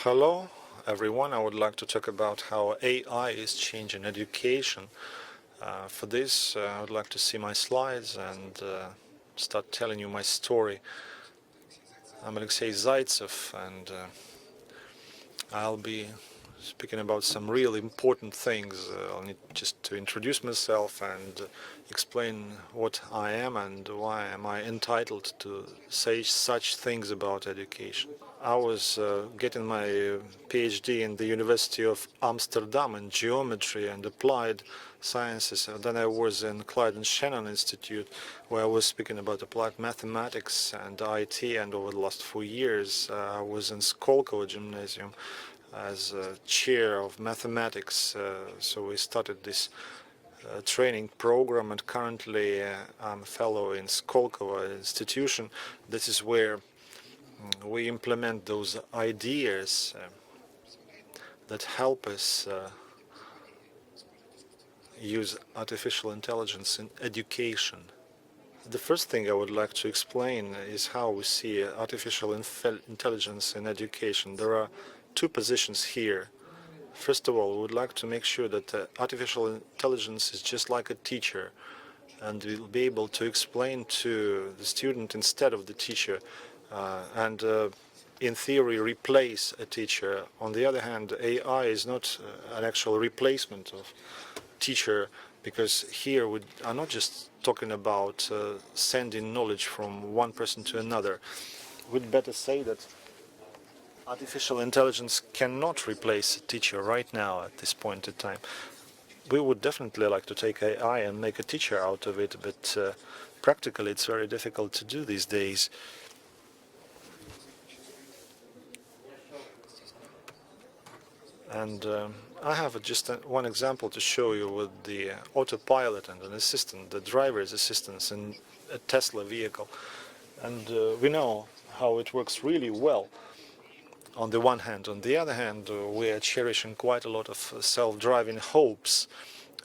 Hello, everyone. I would like to talk about how AI is changing education. For this, I would like to see my slides and start telling you my story. I'm Alexey Zaytsev, and I'll be speaking about some really important things. I'll need just to introduce myself and explain what I am and why am I entitled to say such things about education. I was getting my PhD in the University of Amsterdam in geometry and applied sciences. Then I was in Clyde and Shannon Institute, where I was speaking about applied mathematics and IT. And over the last 4 years, I was in Skoltech gymnasium as chair of mathematics. So we started this training program, and currently I'm a fellow in Skoltech institution. This is where we implement those ideas that help us use artificial intelligence in education. The first thing I would like to explain is how we see artificial intelligence in education. There are two positions here. First of all, we would like to make sure that artificial intelligence is just like a teacher, and will be able to explain to the student instead of the teacher, and in theory replace a teacher. On the other hand, AI is not an actual replacement of teacher, because here we are not just talking about sending knowledge from one person to another. We'd better say that artificial intelligence cannot replace a teacher right now at this point in time. We would definitely like to take AI and make a teacher out of it, but practically it's very difficult to do these days. And I have just one example to show you with the autopilot and an assistant, the driver's assistance in a Tesla vehicle. And we know how it works really well on the one hand. On the other hand, we are cherishing quite a lot of self-driving hopes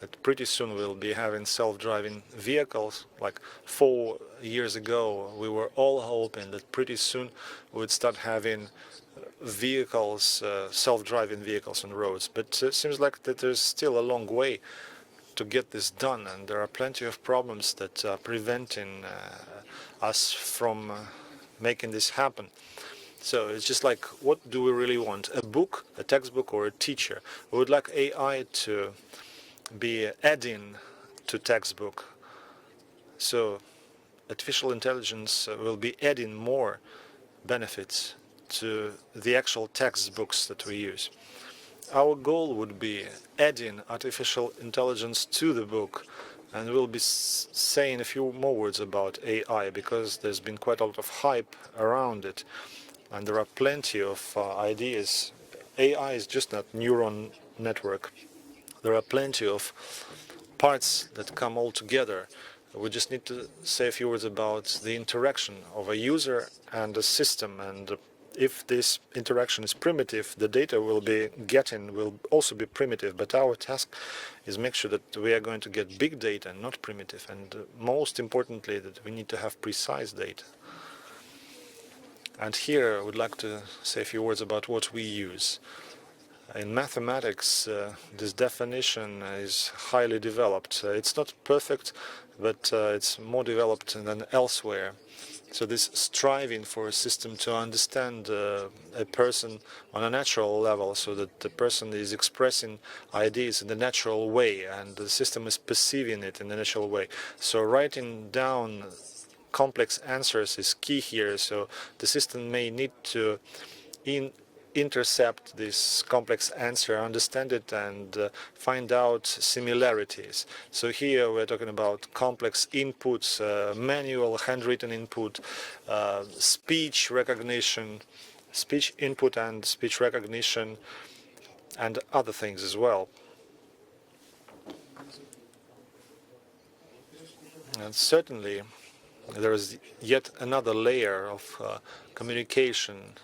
that pretty soon we'll be having self-driving vehicles. Like 4 years ago, we were all hoping that pretty soon we'd start having vehicles, self-driving vehicles on roads. But it seems like that there's still a long way to get this done, and there are plenty of problems that are preventing us from making this happen. So it's just like, what do we really want? A book, a textbook, or a teacher? We would like AI to be adding to textbook. So artificial intelligence will be adding more benefits to the actual textbooks that we use. Our goal would be adding artificial intelligence to the book, and we'll be saying a few more words about AI, because there's been quite a lot of hype around it, and there are plenty of ideas. AI is just not neuron network. There are plenty of parts that come all together. We just need to say a few words about the interaction of a user and a system, and if this interaction is primitive, the data we'll be getting will also be primitive. But our task is make sure that we are going to get big data, not primitive, and most importantly, that we need to have precise data. And here I would like to say a few words about what we use. In mathematics, this definition is highly developed. It's not perfect, but it's more developed than elsewhere. So this striving for a system to understand a person on a natural level, so that the person is expressing ideas in the natural way and the system is perceiving it in the natural way. So writing down complex answers is key here. So the system may need to intercept this complex answer, understand it, and find out similarities. So here we're talking about complex inputs, manual handwritten input, speech recognition, speech input and speech recognition, and other things as well. And certainly there is yet another layer of communication.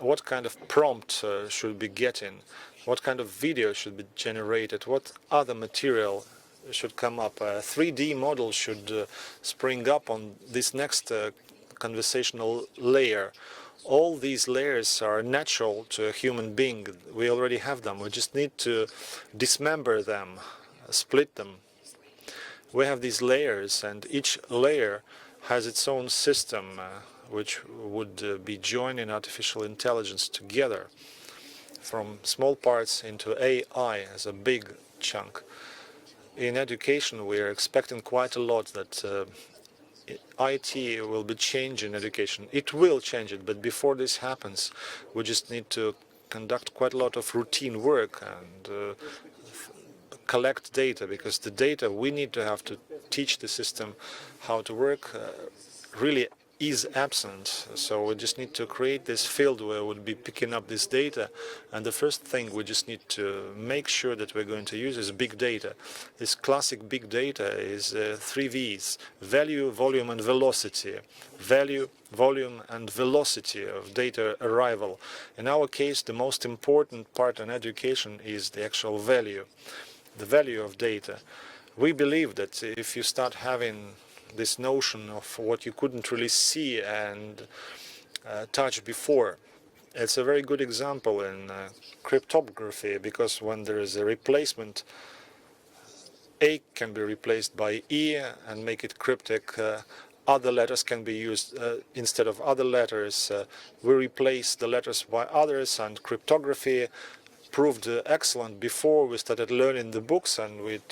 What kind of prompt should be getting? What kind of video should be generated? What other material should come up? A 3D model should spring up on this next conversational layer. All these layers are natural to a human being. We already have them. We just need to dismember them, split them. We have these layers, and each layer has its own system, which would be joining artificial intelligence together from small parts into AI as a big chunk. In education, we are expecting quite a lot that IT will be changing education. It will change it, but before this happens, we just need to conduct quite a lot of routine work and collect data, because the data we need to have to teach the system how to work really is absent. So we just need to create this field where we'll be picking up this data, and the first thing we just need to make sure that we're going to use is big data. This classic big data is 3 V's: value, volume, and velocity. Value, volume, and velocity of data arrival. In our case, the most important part in education is the actual value, the value of data. We believe that if you start having this notion of what you couldn't really see and touch before, it's a very good example in cryptography, because when there is a replacement, A can be replaced by E and make it cryptic. Other letters can be used instead of other letters. We replace the letters by others, and cryptography proved excellent before we started learning the books, and it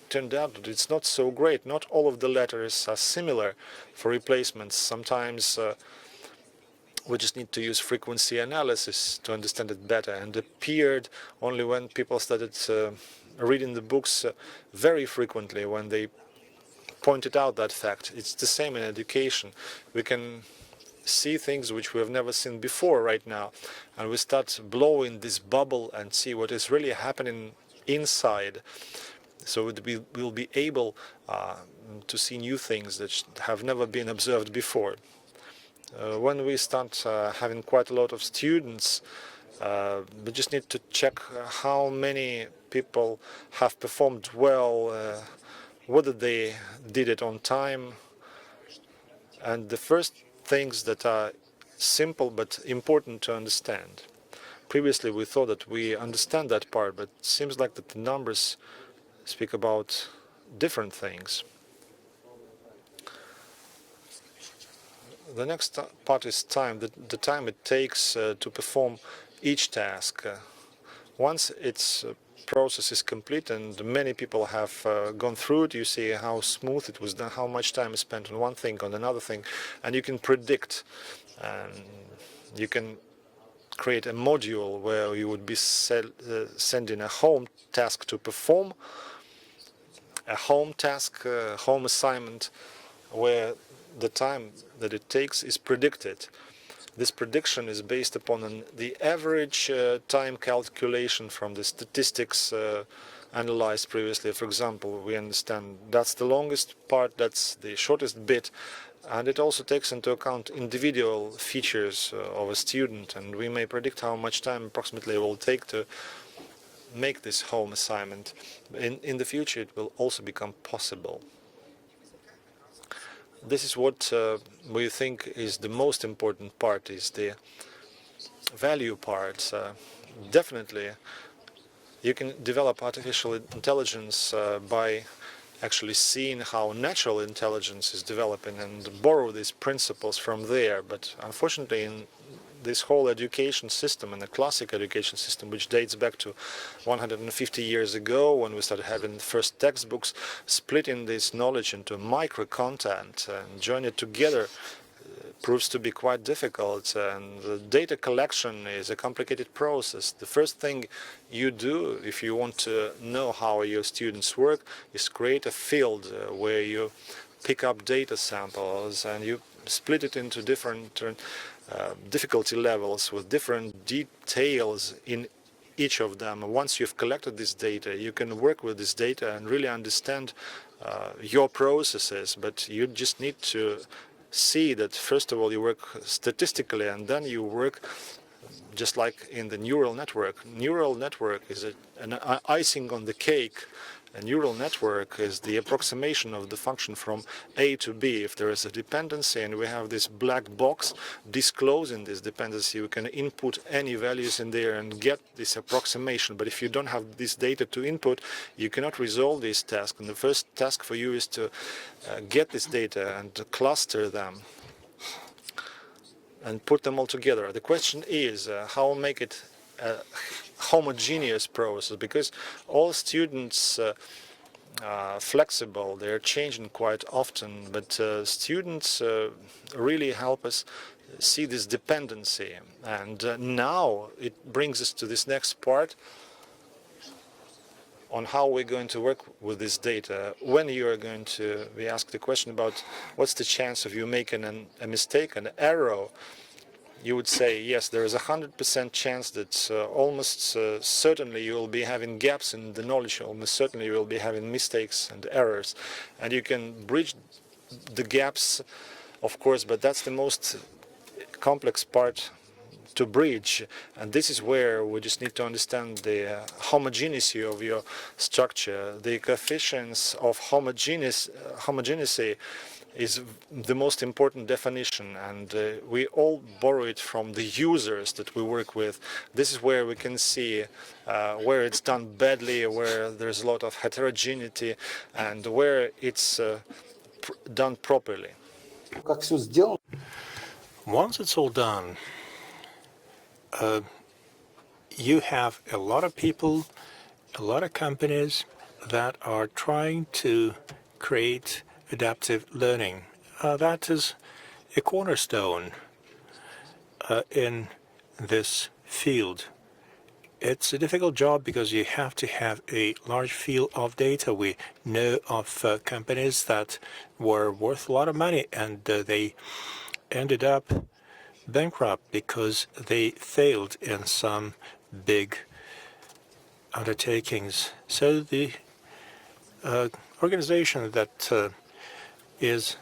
turned out that it's not so great. Not all of the letters are similar for replacements. Sometimes we just need to use frequency analysis to understand it better, and appeared only when people started reading the books very frequently, when they pointed out that fact. It's the same in education. We can see things which we have never seen before right now, and we start blowing this bubble and see what is really happening inside, so that we will be able to see new things that have never been observed before. When we start having quite a lot of students, we just need to check how many people have performed well, whether they did it on time, and the first things that are simple but important to understand. Previously we thought that we understand that part, but it seems like that the numbers speak about different things. The next part is time, the time it takes to perform each task. Once its process is complete and many people have gone through it, you see how smooth it was done, how much time is spent on one thing, on another thing, and you can predict. You can create a module where you would be sending a home task to perform, a home task, home assignment, where the time that it takes is predicted. This prediction is based upon the average time calculation from the statistics analyzed previously. For example, we understand that's the longest part, that's the shortest bit, and it also takes into account individual features of a student, and we may predict how much time approximately it will take to make this home assignment. In the future, it will also become possible. This is what we think is the most important part, is the value part. Definitely, you can develop artificial intelligence by actually seeing how natural intelligence is developing and borrow these principles from there. But unfortunately, in this whole education system, and the classic education system, which dates back to 150 years ago, when we started having the first textbooks, splitting this knowledge into micro content and join it together proves to be quite difficult, and the data collection is a complicated process. The first thing you do if you want to know how your students work is create a field where you pick up data samples and you split it into different difficulty levels with different details in each of them. Once you've collected this data, you can work with this data and really understand your processes, but you just need to see that first of all you work statistically, and then you work just like in the neural network. Neural network is an icing on the cake, A neural network is the approximation of the function from A to B. If there is a dependency and we have this black box disclosing this dependency, we can input any values in there and get this approximation. But if you don't have this data to input, you cannot resolve this task. And the first task for you is to get this data and to cluster them and put them all together. The question is how make it a homogeneous process, because all students flexible, they're changing quite often, but students really help us see this dependency. And now it brings us to this next part on how we're going to work with this data. When you are going to be asked the question about what's the chance of you making a mistake, an error, you would say, yes, there is 100% chance that almost certainly you will be having gaps in the knowledge, almost certainly you will be having mistakes and errors. And you can bridge the gaps, of course, but that's the most complex part to bridge. And this is where we just need to understand the homogeneity of your structure. The coefficients of homogeneity is the most important definition, and we all borrow it from the users that we work with. This is where we can see where it's done badly, where there's a lot of heterogeneity, and where it's done properly. Once it's all done, you have a lot of people, a lot of companies that are trying to create adaptive learning. That is a cornerstone in this field. It's a difficult job because you have to have a large field of data. We know of companies that were worth a lot of money and they ended up bankrupt because they failed in some big undertakings. So the organization that is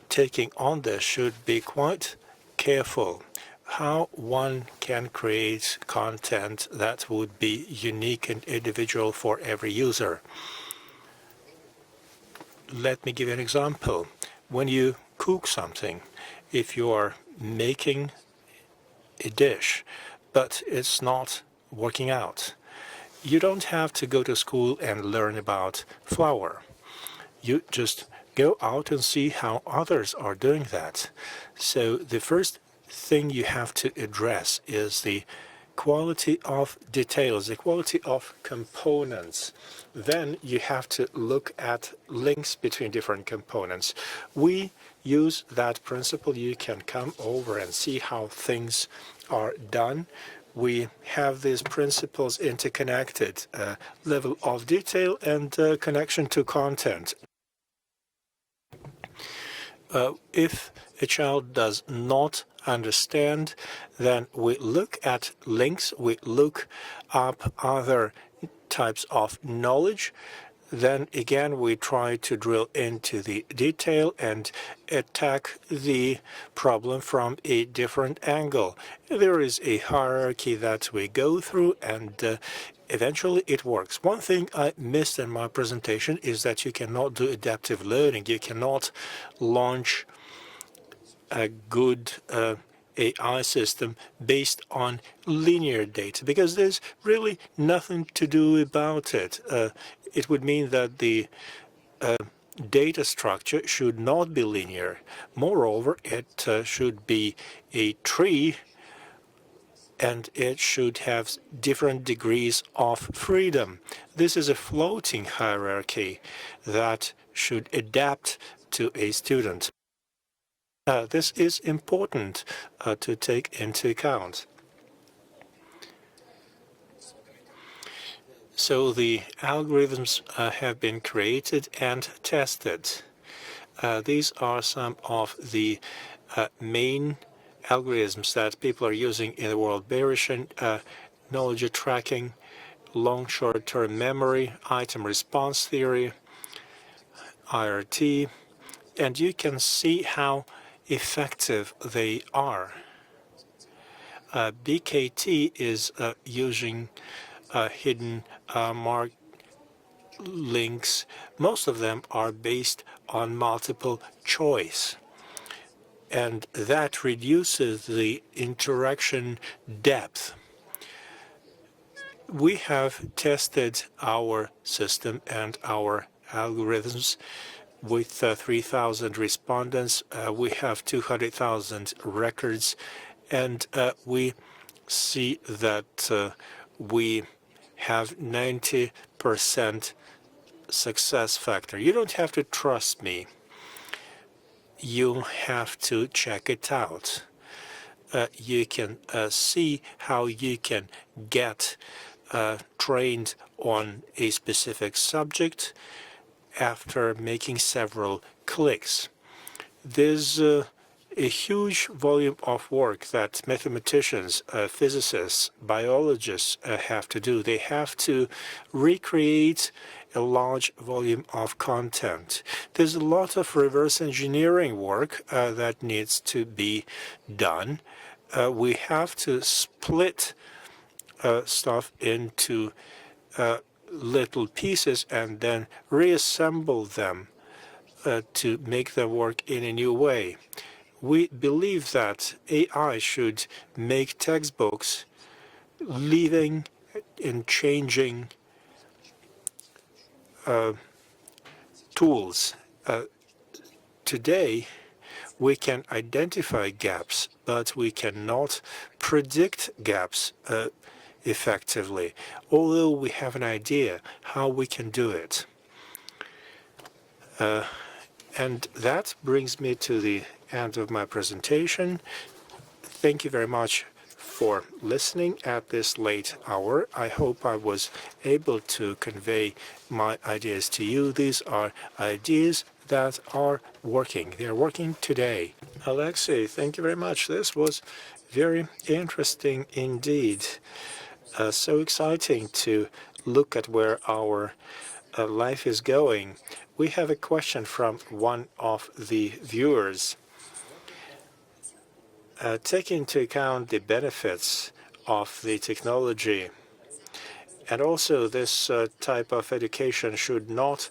taking on this should be quite careful how one can create content that would be unique and individual for every user. Let me give you an example. When you cook something, if you are making a dish, but it's not working out, you don't have to go to school and learn about flour. You just go out and see how others are doing that. So the first thing you have to address is the quality of details, the quality of components. Then you have to look at links between different components. We use that principle. You can come over and see how things are done. We have these principles interconnected, level of detail and connection to content. If a child does not understand, then we look at links, we look up other types of knowledge. Then again, we try to drill into the detail and attack the problem from a different angle. There is a hierarchy that we go through, and eventually it works. One thing I missed in my presentation is that you cannot do adaptive learning. You cannot launch a good AI system based on linear data, because there's really nothing to do about it. It would mean that the data structure should not be linear. Moreover, it should be a tree, and it should have different degrees of freedom. This is a floating hierarchy that should adapt to a student. This is important to take into account. So the algorithms have been created and tested. These are some of the main algorithms that people are using in the world. Bayesian knowledge tracking, long short-term memory, item response theory, IRT, and you can see how effective they are. BKT is using hidden mark links, most of them are based on multiple choice. And that reduces the interaction depth. We have tested our system and our algorithms with 3,000 respondents. We have 200,000 records, and we see that we have 90% success factor. You don't have to trust me. You have to check it out. You can see how you can get trained on a specific subject after making several clicks. There's a huge volume of work that mathematicians, physicists, biologists have to do. They have to recreate a large volume of content. There's a lot of reverse engineering work that needs to be done. We have to split stuff into little pieces and then reassemble them to make them work in a new way. We believe that AI should make textbooks living and changing tools. Today, we can identify gaps, but we cannot predict gaps effectively, although we have an idea how we can do it. And that brings me to the end of my presentation. Thank you very much for listening at this late hour. I hope I was able to convey my ideas to you. These are ideas that are working. They are working today. Alexey, thank you very much. This was very interesting indeed. So exciting to look at where our life is going. We have a question from one of the viewers. Taking into account the benefits of the technology, and also this type of education should not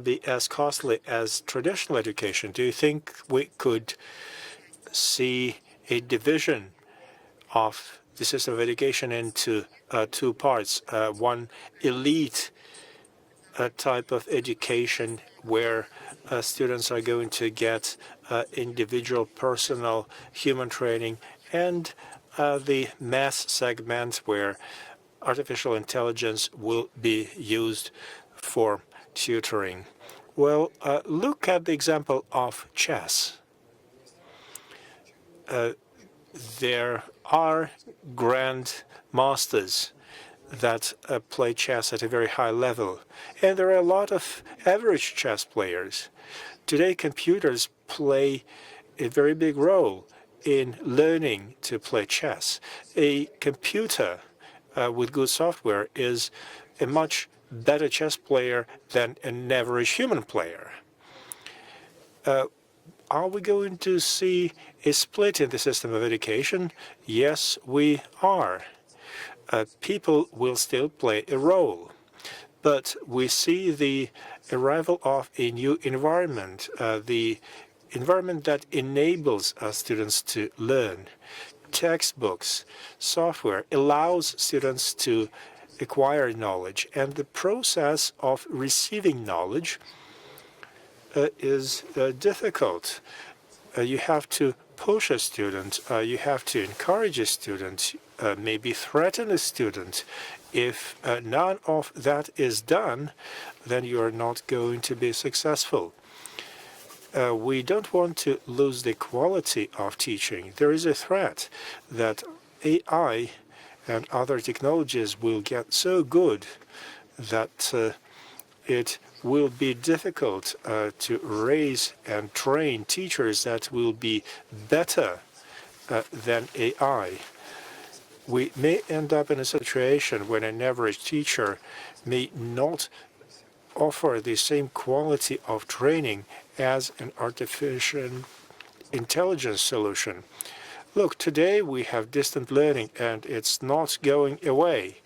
be as costly as traditional education, do you think we could see a division of the system of education into two parts? One elite type of education where students are going to get individual, personal, human training, and the mass segment where artificial intelligence will be used for tutoring. Well, look at the example of chess. There are grand masters that play chess at a very high level, and there are a lot of average chess players. Today, computers play a very big role in learning to play chess. A computer with good software is a much better chess player than an average human player. Are we going to see a split in the system of education? Yes, we are. People will still play a role, but we see the arrival of a new environment, the environment that enables students to learn. Textbooks, software allows students to acquire knowledge, and the process of receiving knowledge is difficult. You have to push a student, you have to encourage a student, maybe threaten a student. If none of that is done, then you are not going to be successful. We don't want to lose the quality of teaching. There is a threat that AI and other technologies will get so good that it will be difficult to raise and train teachers that will be better than AI. We may end up in a situation when an average teacher may not offer the same quality of training as an artificial intelligence solution. Look, today we have distant learning, and it's not going away.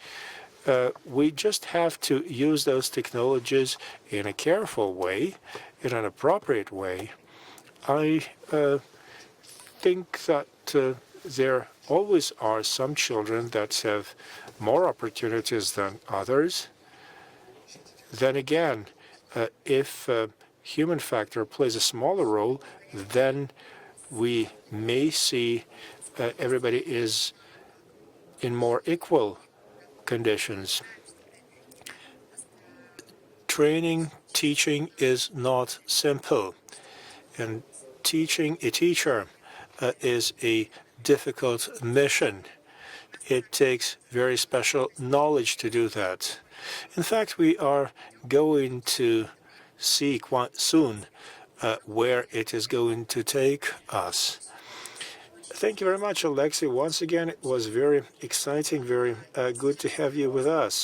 We just have to use those technologies in a careful way, in an appropriate way. I think that there always are some children that have more opportunities than others. Then again, if human factor plays a smaller role, then we may see everybody is in more equal conditions. Training, teaching is not simple, and teaching a teacher is a difficult mission. It takes very special knowledge to do that. In fact, we are going to see quite soon where it is going to take us. Thank you very much, Alexey. Once again, it was very exciting, very good to have you with us.